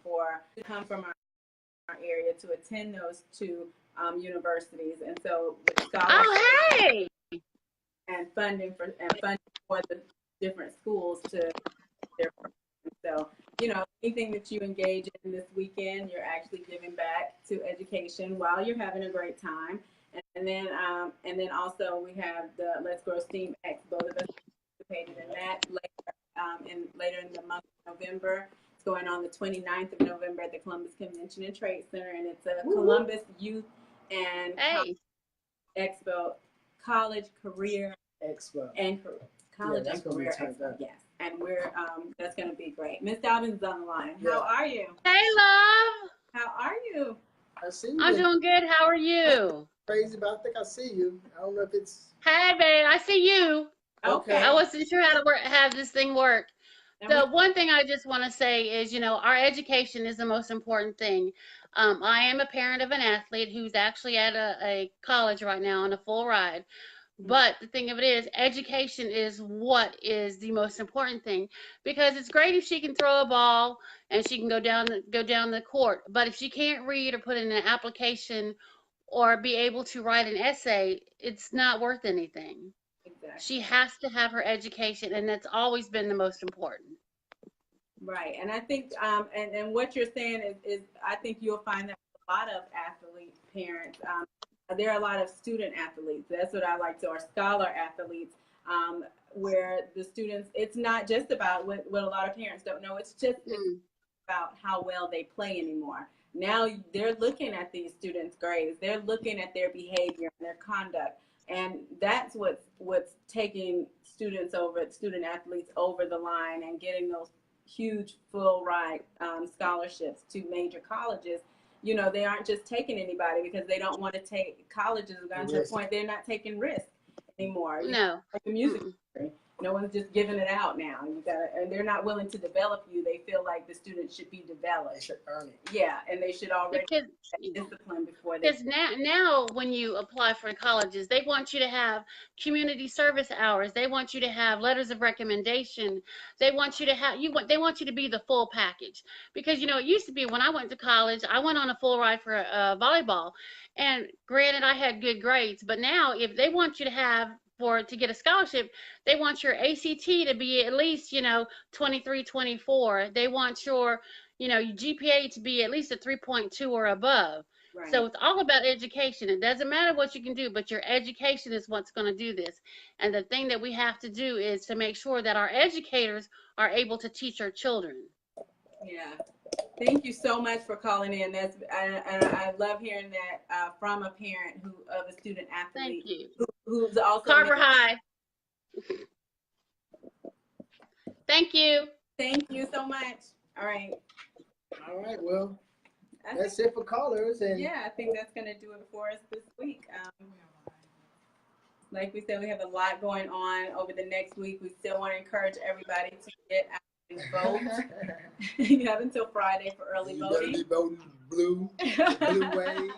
for to come from our area to attend those two universities. And so with scholarships and funding for the different schools to their programs. So, anything that you engage in this weekend, you're actually giving back to education while you're having a great time. And then also we have the Let's Grow STEAM X. Both of us participated in that later in the month of November. It's going on the 29th of November at the Columbus Convention and Trade Center, and it's a Columbus Youth and Expo, College Career Expo. and College and Career Expo. Yes, and we're that's going to be great. Miss Dobbins is on the line. Yeah. How are you? Hey, love. How are you? I see you. I'm doing good. How are you? Crazy, but I think I see you. I don't know if it's Hey, babe. I see you. Okay. I wasn't sure how to have this thing work. The one thing I just want to say is, our education is the most important thing. I am a parent of an athlete who's actually at a college right now on a full ride. But the thing of it is, education is what is the most important thing, because it's great if she can throw a ball and she can go down the court. But if she can't read or put in an application or be able to write an essay, it's not worth anything. Exactly. She has to have her education, and that's always been the most important. Right, and I think, and what you're saying is I think you'll find that a lot of athlete parents, there are a lot of student athletes. That's what I like to, or scholar athletes, where the students, it's not just about what a lot of parents don't know. It's just about how well they play anymore. Now they're looking at these students' grades. They're looking at their behavior and their conduct. And that's what's taking student athletes over the line and getting those huge full ride scholarships to major colleges. They aren't just taking anybody because they don't want to take colleges have gotten to the point they're not taking risks anymore. No. Like the music industry. No one's just giving it out now. And they're not willing to develop you. They feel like the student should be developed. They should earn it. Yeah, and they should already Because have discipline before they. Because now when you apply for colleges, they want you to have community service hours. They want you to have letters of recommendation. They want you to have they want you to be the full package. Because it used to be when I went to college, I went on a full ride for volleyball, and granted I had good grades, but now if they want you to have to get a scholarship, they want your ACT to be at least 23, 24. They want your GPA to be at least a 3.2 or above. Right. So it's all about education. It doesn't matter what you can do, but your education is what's going to do this. And the thing that we have to do is to make sure that our educators are able to teach our children. Yeah. Thank you so much for calling in. I love hearing that from a parent of a student athlete. Thank you. Who's also Carver High. Thank you. Thank you so much. All right. All right. Well, that's it for callers. And yeah, I think that's going to do it for us this week. Like we said, we have a lot going on over the next week. We still want to encourage everybody to get out and vote. You have until Friday for early voting. You better be voting blue wave.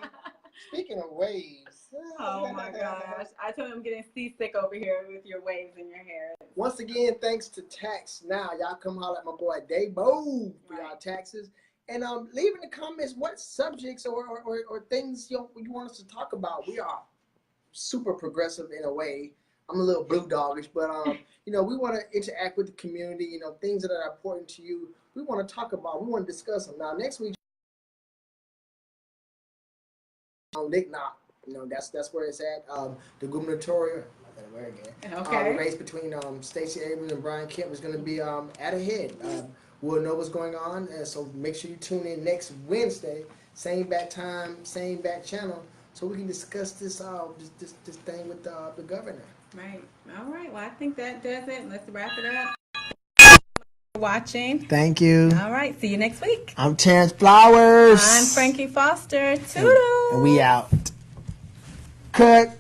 Speaking of waves. Oh my gosh. I told him I'm getting seasick over here with your waves in your hair. Once again, thanks to Tax Now. Y'all come holler at my boy Dabo for y'all taxes. And leave in the comments what subjects or things you want us to talk about. We are super progressive in a way. I'm a little blue doggish, but we want to interact with the community. Things that are important to you. We want to talk about. We want to discuss them. Now next week, Nick Knock. That's where it's at. The gubernatorial. Okay. The race between Stacey Abrams and Brian Kemp is going to be at a head. We'll know what's going on, so make sure you tune in next Wednesday, same bat time, same bat channel, so we can discuss this this thing with the governor. Right. All right. Well, I think that does it. Let's wrap it up. Watching. Thank you. All right. See you next week. I'm Terrence Flowers. I'm Frankie Foster. Toodles. And we out. Cut.